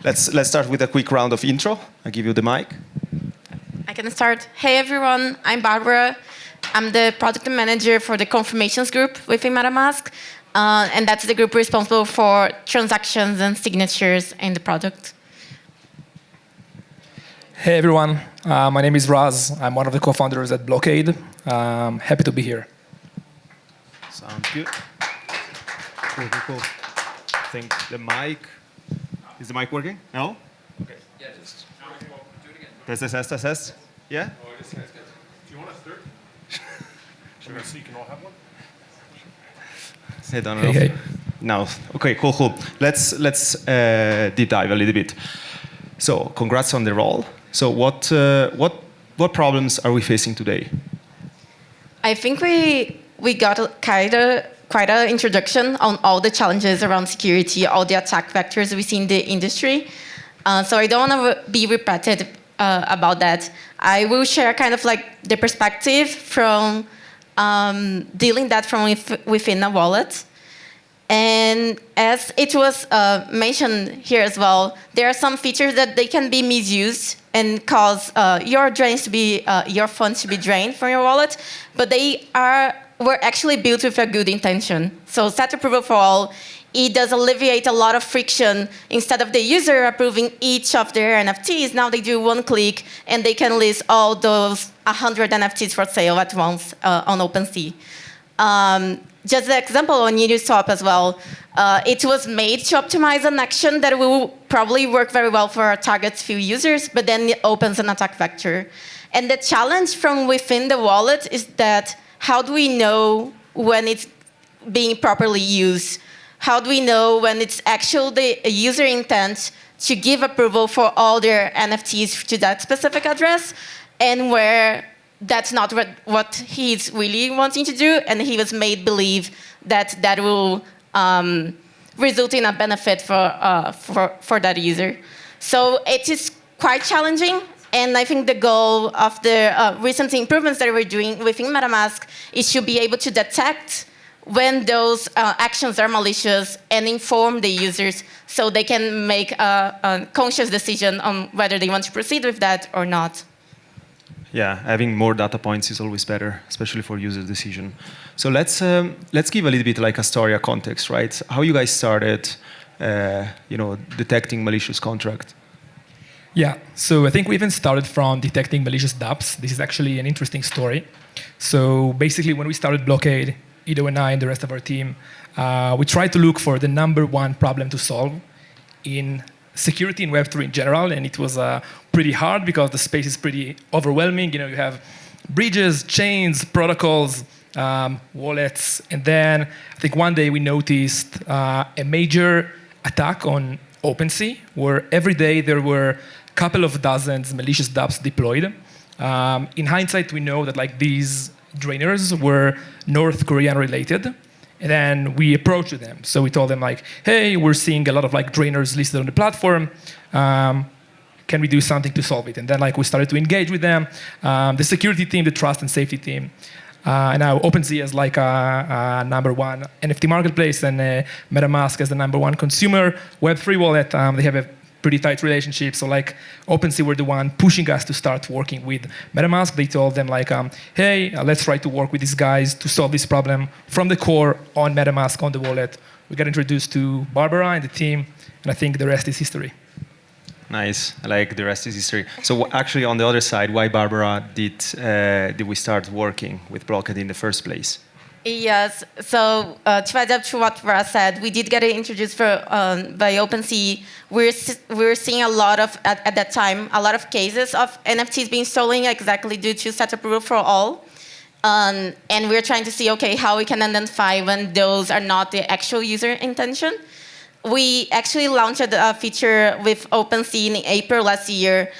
Let's start with a quick round of intro. I'll give you the mic. I can start. Hey everyone, I'm Barbara. I'm the product manager for the confirmations group within MetaMask. And that's the group responsible for transactions and signatures in the product. Hey everyone, my name is Raz. I'm one of the co-founders at Blockade. Happy to be here. Sounds good. Cool. I think the mic, is the mic working? No? Okay. Yeah, just do it again. Test. Yeah? Oh, this guy's good. Do you want a third? Sure. So you can all have one? I don't know. Hey. No. Okay, cool. Let's deep dive a little bit. So, congrats on the role. So, what problems are we facing today? I think we got quite an introduction on all the challenges around security, all the attack vectors we see in the industry. So I don't want to be repetitive about that. I will share kind of like the perspective from dealing that from within a wallet. And as it was mentioned here as well, there are some features that they can be misused and cause your funds to be drained from your wallet, but were actually built with a good intention. So set approval for all, it does alleviate a lot of friction. Instead of the user approving each of their NFTs, now they do one click and they can list all those 100 NFTs for sale at once on OpenSea. Just the example on Uniswap as well, it was made to optimize an action that will probably work very well for our target few users, but then it opens an attack vector. And the challenge from within the wallet is that how do we know when it's being properly used? How do we know when it's actually the user intent to give approval for all their NFTs to that specific address, and where that's not what he's really wanting to do, and he was made believe that that will result in a benefit for that user. So it is quite challenging, and I think the goal of the recent improvements that we're doing within MetaMask is to be able to detect when those actions are malicious and inform the users so they can make a conscious decision on whether they want to proceed with that or not. Yeah, having more data points is always better, especially for user decision. So let's give a little bit like a story, a context, right? How you guys started, detecting malicious contract. Yeah, so I think we even started from detecting malicious dApps. This is actually an interesting story. So basically, when we started Blockade, Ido and I and the rest of our team, we tried to look for the #1 problem to solve in security in Web3 in general, and it was pretty hard because the space is pretty overwhelming. You have bridges, chains, protocols, wallets, and then I think one day we noticed a major attack on OpenSea, where every day there were a couple of dozens malicious dApps deployed. In hindsight, we know that like these drainers were North Korean related. And then we approached them. So we told them like, hey, we're seeing a lot of like drainers listed on the platform. Can we do something to solve it? And then like we started to engage with them, the security team, the trust and safety team. And now OpenSea is like a #1 NFT marketplace, and MetaMask as the #1 consumer Web3 wallet. They have a pretty tight relationship. So like OpenSea were the one pushing us to start working with MetaMask. They told them like, hey, let's try to work with these guys to solve this problem from the core on MetaMask, on the wallet. We got introduced to Barbara and the team, and I think the rest is history. Nice. I like the rest is history. So actually on the other side, why Barbara did we start working with Blockade in the first place? Yes, so to add up to what Raz said, we did get introduced by OpenSea. We're seeing a lot of, at that time, a lot of cases of NFTs being stolen exactly due to set approval for all. And we're trying to see, okay, how we can identify when those are not the actual user intention. We actually launched a feature with OpenSea in April last year.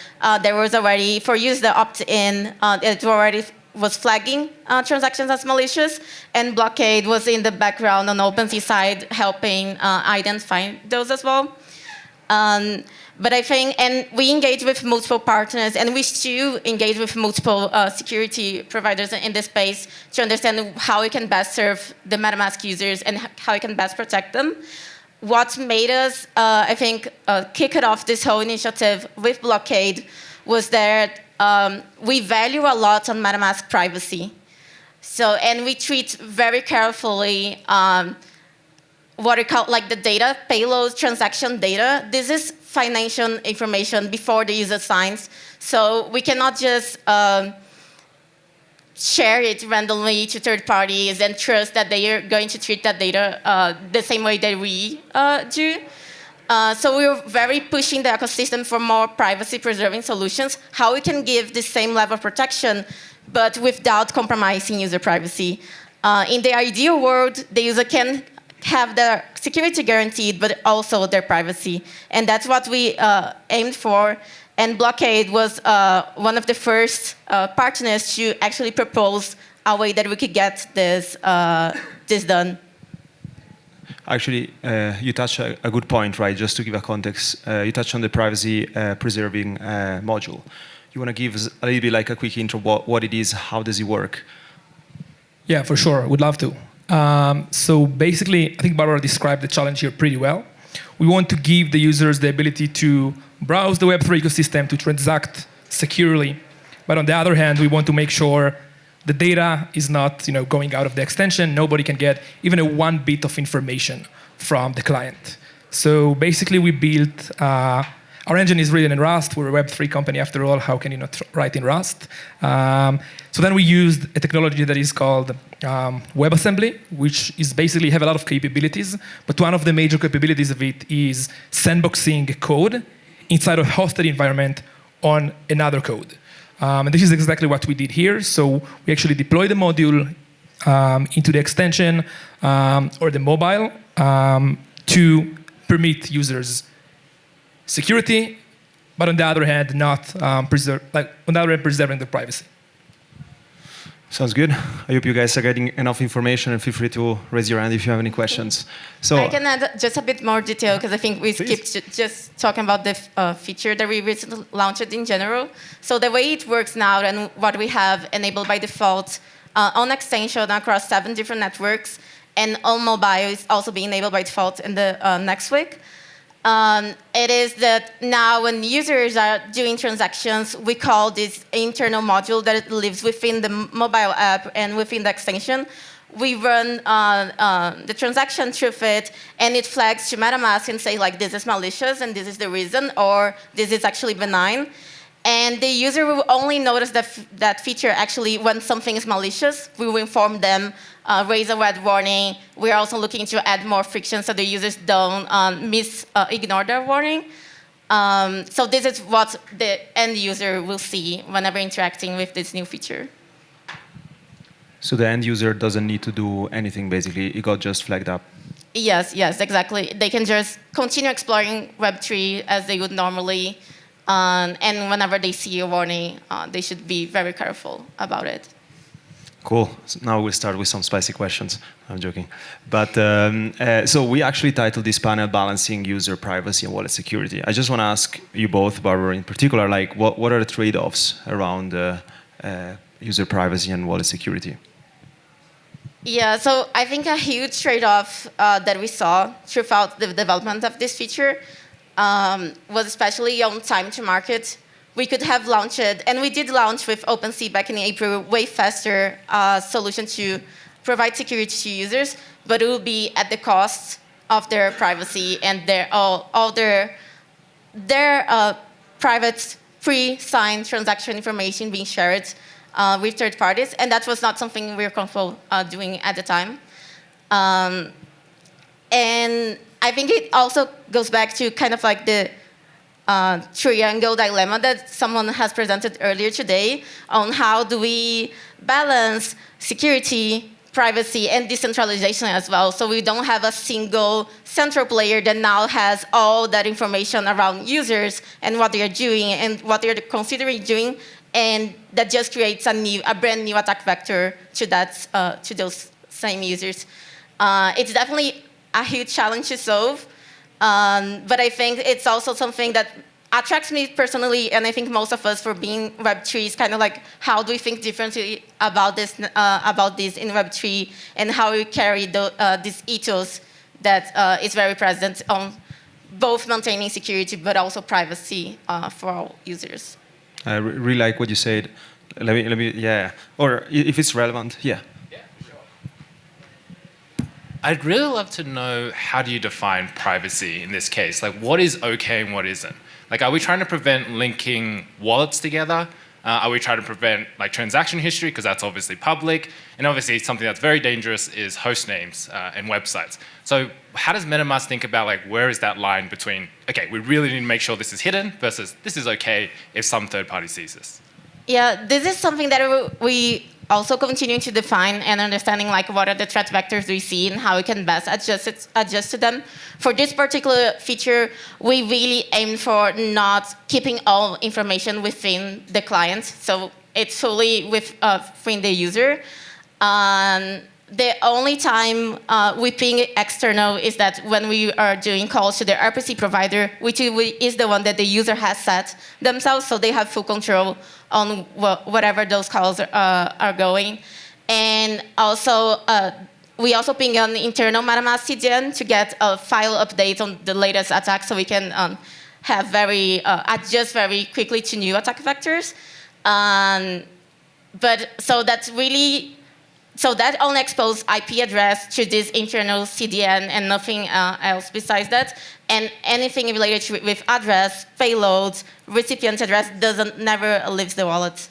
There was already, for use the opt-in, it already was flagging transactions as malicious, and Blockade was in the background on OpenSea side helping identify those as well. But I think, and we engage with multiple partners, and we still engage with multiple security providers in this space to understand how we can best serve the MetaMask users and how we can best protect them. what made us, I think, kick it off this whole initiative with Blockade was that we value a lot on MetaMask privacy. So, and we treat very carefully what we call like the data, payload transaction data. This is financial information before the user signs. So we cannot just share it randomly to third parties and trust that they are going to treat that data the same way that we do. So we were very pushing the ecosystem for more privacy-preserving solutions, how we can give the same level of protection, but without compromising user privacy. In the ideal world, the user can have their security guaranteed, but also their privacy. And that's what we aimed for. And Blockade was one of the first partners to actually propose a way that we could get this, this done. Actually, you touched a good point, right? Just to give a context, you touched on the privacy preserving module. You want to give us a little bit like a quick intro, what it is, how does it work? Yeah, for sure. Would love to. So basically, I think Barbara described the challenge here pretty well. We want to give the users the ability to browse the Web3 ecosystem, to transact securely. But on the other hand, we want to make sure the data is not going out of the extension. Nobody can get even a 1 bit of information from the client. So basically, we built, our engine is written in Rust. We're a Web3 company after all. How can you not write in Rust? So then we used a technology that is called WebAssembly, which is basically have a lot of capabilities. But one of the major capabilities of it is sandboxing code inside a hosted environment on another code. And this is exactly what we did here. So we actually deployed the module into the extension or the mobile to permit users security, but on the other hand, not preserving the privacy. Sounds good. I hope you guys are getting enough information, and feel free to raise your hand if you have any questions. So I can add just a bit more detail because I think we skipped just talking about the feature that we recently launched in general. So the way it works now and what we have enabled by default on extension across 7 different networks, and on mobile is also being enabled by default in the next week. It is that now when users are doing transactions, we call this internal module that lives within the mobile app and within the extension. We run the transaction through it, and it flags to MetaMask and say, like, this is malicious, and this is the reason, or this is actually benign. And the user will only notice that feature actually when something is malicious. We will inform them, raise a red warning. We're also looking to add more friction so the users don't ignore their warning. So this is what the end user will see whenever interacting with this new feature. So the end user doesn't need to do anything, basically. It got just flagged up. Yes, exactly. They can just continue exploring Web3 as they would normally. And whenever they see a warning, they should be very careful about it. Cool. So now we'll start with some spicy questions. I'm joking. But so we actually titled this panel Balancing User Privacy and Wallet Security. I just want to ask you both, Barbara in particular, like what are the trade-offs around user privacy and wallet security? Yeah, so I think a huge trade-off that we saw throughout the development of this feature was especially on time to market. We could have launched it, and we did launch with OpenSea back in April, way faster solution to provide security to users, but it will be at the cost of their privacy and all their private pre-signed transaction information being shared with third parties, and that was not something we were comfortable doing at the time. And I think it also goes back to kind of like the triangle dilemma that someone has presented earlier today on how do we balance security, privacy, and decentralization as well. So we don't have a single central player that now has all that information around users and what they are doing and what they are considering doing, and that just creates a brand new attack vector to those same users. It's definitely a huge challenge to solve, but I think it's also something that attracts me personally, and I think most of us for being Web3 is kind of like, how do we think differently about this in Web3, and how we carry this ethos that is very present on both maintaining security but also privacy for all users. I really like what you said. Let me, yeah. Or if it's relevant, yeah. Yeah, sure. I'd really love to know, how do you define privacy in this case? Like, what is okay and what isn't? Like, are we trying to prevent linking wallets together? Are we trying to prevent like transaction history, because that's obviously public? And obviously something that's very dangerous is host names and websites. So how does MetaMask think about like, where is that line between, okay, we really need to make sure this is hidden versus this is okay if some third party sees this? Yeah, this is something that we also continue to define and understanding like what are the threat vectors we see and how we can best adjust to them. For this particular feature, we really aim for not keeping all information within the client, so it's fully within the user. The only time we ping external is that when we are doing calls to the RPC provider, which is the one that the user has set themselves, so they have full control on whatever those calls are going. And also, we also ping an internal MetaMask CDN to get a file update on the latest attack, so we can have adjust very quickly to new attack vectors. So that only exposes IP address to this internal CDN and nothing else besides that. And anything related with address, payloads, recipient address never leaves the wallet.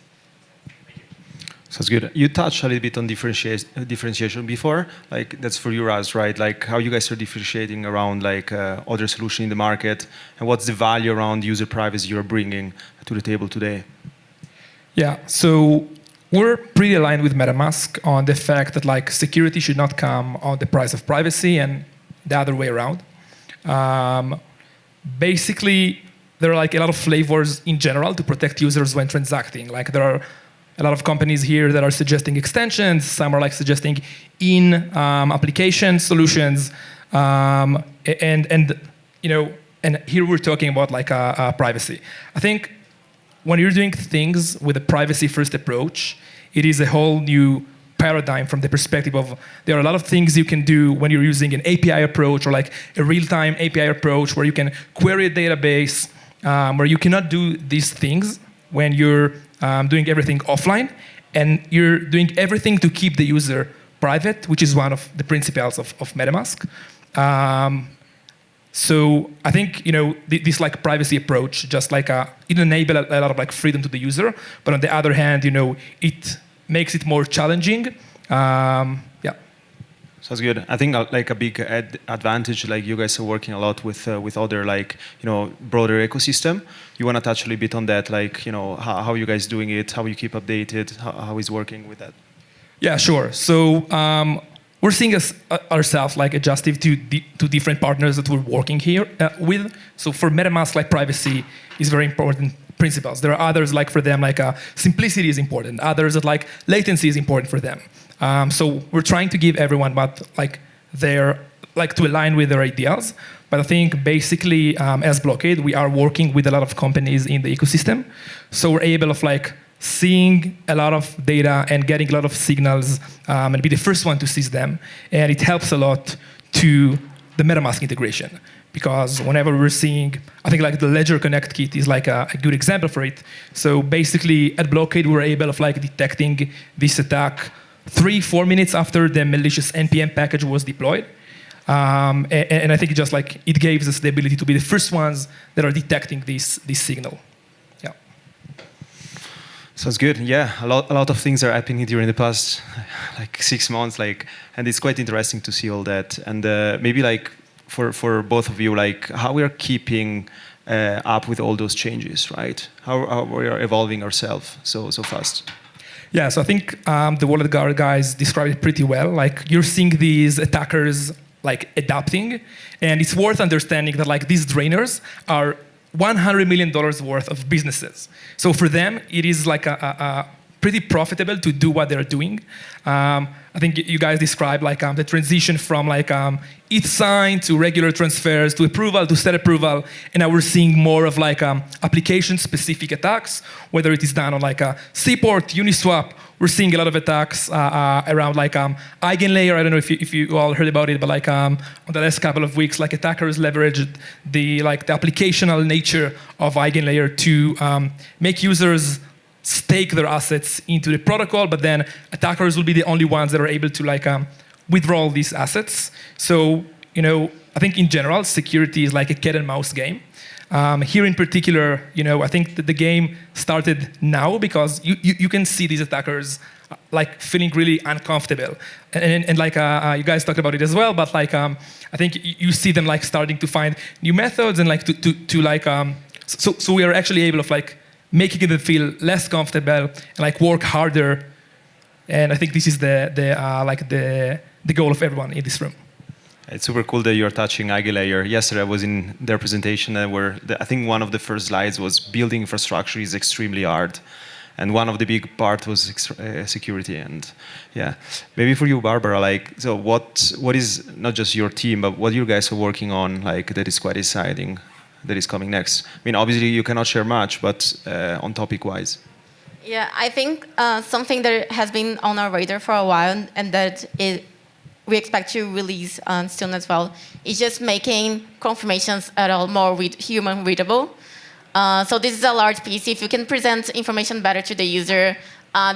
Sounds good. You touched a little bit on differentiation before. Like that's for you, Raz, right? Like how you guys are differentiating around like other solution in the market, and what's the value around user privacy you're bringing to the table today? Yeah. So we're pretty aligned with MetaMask on the fact that like security should not come on the price of privacy and the other way around. Basically, there are like a lot of flavors in general to protect users when transacting. Like there are a lot of companies here that are suggesting extensions. Some are like suggesting application solutions, and here we're talking about like privacy. I think when you're doing things with a privacy-first approach, it is a whole new paradigm from the perspective of there are a lot of things you can do when you're using an API approach or like a real-time API approach where you can query a database, where you cannot do these things when you're doing everything offline, and you're doing everything to keep the user private, which is one of the principles of MetaMask. So I think this like privacy approach, just like it enables a lot of like freedom to the user, but on the other hand, it makes it more challenging. Yeah. Sounds good. I think like a big advantage, like you guys are working a lot with other like broader ecosystem. You want to touch a little bit on that, like how you guys doing it, how you keep updated, how is working with that? Yeah, sure. So we're seeing ourselves like adjusting to different partners that we're working here with. So for MetaMask, like privacy is very important principles. There are others like for them like simplicity is important. Others that like latency is important for them. So we're trying to give everyone what like they're like to align with their ideals. But I think basically as Blockade, we are working with a lot of companies in the ecosystem. So we're able of like seeing a lot of data and getting a lot of signals and be the first one to seize them. And it helps a lot to the MetaMask integration. Because whenever we're seeing, I think like the Ledger Connect kit is like a good example for it. So basically at Blockade, we were able of like detecting this attack 3-4 minutes after the malicious NPM package was deployed. And I think just like it gives us the ability to be the first ones that are detecting this signal. Yeah. Sounds good. Yeah, a lot of things are happening during the past like 6 months, and it's quite interesting to see all that. And maybe like for both of you, like how we are keeping up with all those changes, right? How we are evolving ourselves so fast. Yeah, so I think the Wallet Guard guys described it pretty well. Like you're seeing these attackers like adapting, and it's worth understanding that like these drainers are $100 million worth of businesses. So for them, it is like a pretty profitable to do what they're doing. I think you guys described like the transition from like ETH sign to regular transfers to approval to set approval, and now we're seeing more of like application-specific attacks, whether it is done on like a Seaport, Uniswap. We're seeing a lot of attacks around like eigenlayer. I don't know if you all heard about it, but like on the last couple of weeks, like attackers leveraged the applicational nature of eigenlayer to make users stake their assets into the protocol, but then attackers will be the only ones that are able to like withdraw these assets. So I think in general, security is like a cat and mouse game. Here in particular, I think that the game started now because you can see these attackers like feeling really uncomfortable, and like you guys talked about it as well. But like I think you see them like starting to find new methods and like to like so we are actually able of like making them feel less comfortable and like work harder. And I think this is the goal of everyone in this room. It's super cool that you're touching Eigenlayer. Yesterday I was in their presentation where I think one of the first slides was building infrastructure is extremely hard. And one of the big part was security. And yeah, maybe for you, Barbara, like, so what is not just your team, but what you guys are working on, like that is quite exciting, that is coming next? I mean, obviously you cannot share much, but on topic-wise. Yeah, I think something that has been on our radar for a while and that we expect to release soon as well is just making confirmations at all more human readable. So this is a large piece. If you can present information better to the user,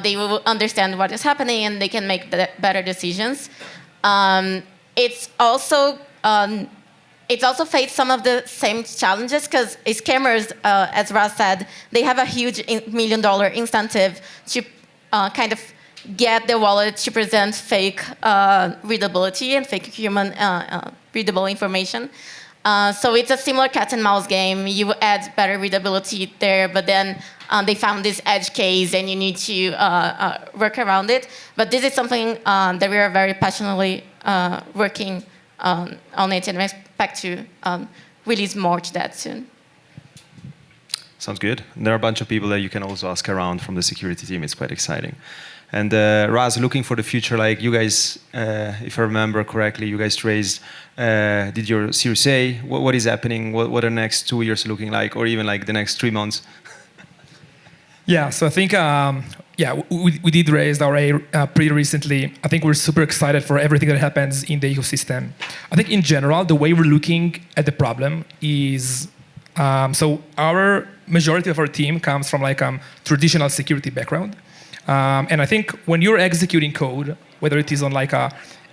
they will understand what is happening and they can make better decisions. It's also faced some of the same challenges because scammers, as Raz said, they have a huge $1 million incentive to kind of get the wallet to present fake readability and fake human readable information. So it's a similar cat and mouse game. You add better readability there, but then they found this edge case and you need to work around it. But this is something that we are very passionately working on it, and we expect to release more to that soon. Sounds good. There are a bunch of people that you can also ask around from the security team. It's quite exciting. And Raz, looking for the future, like you guys, if I remember correctly, you guys did your Series A. What is happening? What are the next 2 years looking like, or even like the next 3 months? Yeah, so I think, we did raise our A pretty recently. I think we're super excited for everything that happens in the ecosystem. I think in general, the way we're looking at the problem is, so our majority of our team comes from like traditional security background. And I think when you're executing code, whether it is on like a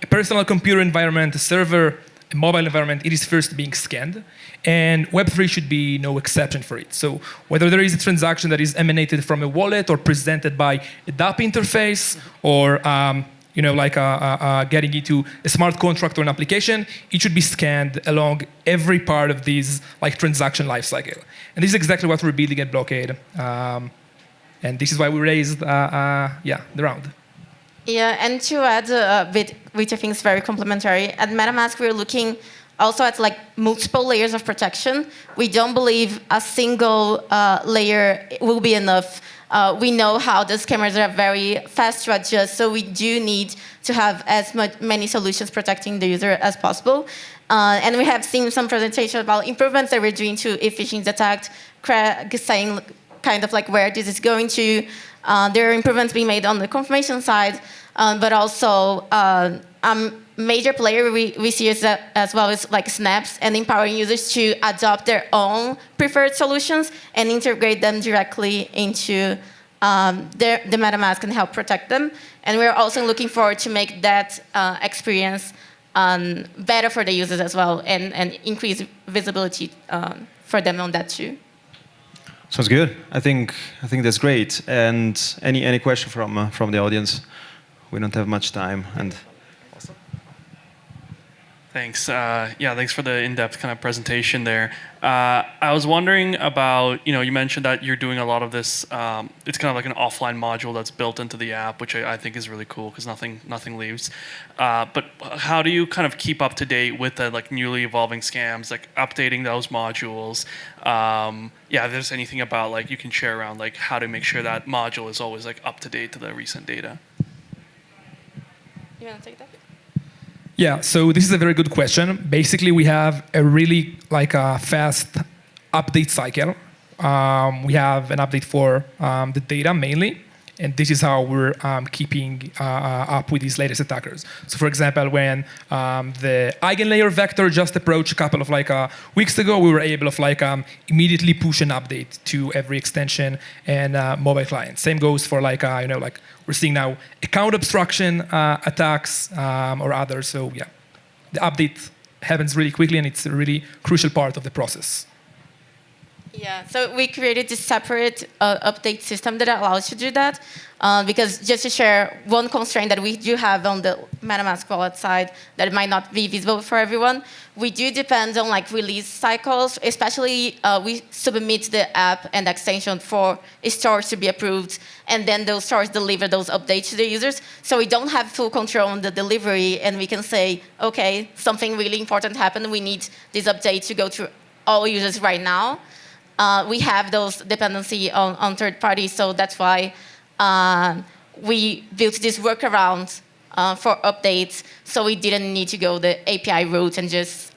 personal computer environment, a server, a mobile environment, it is first being scanned. And Web3 should be no exception for it. So whether there is a transaction that is emanated from a wallet or presented by a DApp interface or getting into a smart contract or an application, it should be scanned along every part of these like transaction lifecycle. And this is exactly what we're building at Blockade. And this is why we raised the round. Yeah, and to add a bit, which I think is very complementary, at MetaMask we're looking also at like multiple layers of protection. We don't believe a single layer will be enough. We know how the scammers are very fast to adjust, so we do need to have as many solutions protecting the user as possible. And we have seen some presentation about improvements that we're doing to efficient detect, saying kind of like where this is going to. There are improvements being made on the confirmation side, but also a major player we see as well is like Snaps and empowering users to adopt their own preferred solutions and integrate them directly into the MetaMask and help protect them. And we're also looking forward to make that experience better for the users as well and increase visibility for them on that too. Sounds good. I think that's great. And any question from the audience? We don't have much time. And Thanks. Yeah, thanks for the in-depth kind of presentation there. I was wondering about, you mentioned that you're doing a lot of this. It's kind of like an offline module that's built into the app, which I think is really cool because nothing leaves. But how do you kind of keep up to date with the like newly evolving scams, like updating those modules? Yeah, if there's anything about like you can share around like how to make sure that module is always like up to date to the recent data. You want to take that? Yeah, so this is a very good question. Basically, we have a really like a fast update cycle. We have an update for the data mainly, and this is how we're keeping up with these latest attackers. So for example, when the eigenlayer vector just approached a couple of like weeks ago, we were able to like immediately push an update to every extension and mobile client. Same goes for like like we're seeing now account obstruction attacks or others. So yeah, the update happens really quickly, and it's a really crucial part of the process. Yeah, so we created this separate update system that allows you to do that. Because just to share one constraint that we do have on the MetaMask wallet side that might not be visible for everyone, we do depend on like release cycles, especially we submit the app and extension for stores to be approved, and then those stores deliver those updates to the users. So we don't have full control on the delivery, and we can say, okay, something really important happened, we need this update to go to all users right now. We have those dependency on third parties, so that's why we built this workaround for updates, so we didn't need to go the API route and just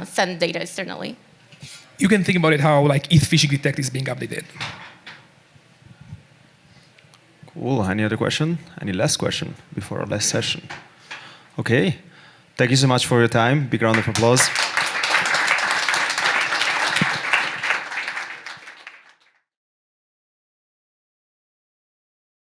send data externally. You can think about it how like ETH phishing detect is being updated. Cool. Any other question? Any last question before our last session? Okay. Thank you so much for your time. Big round of applause.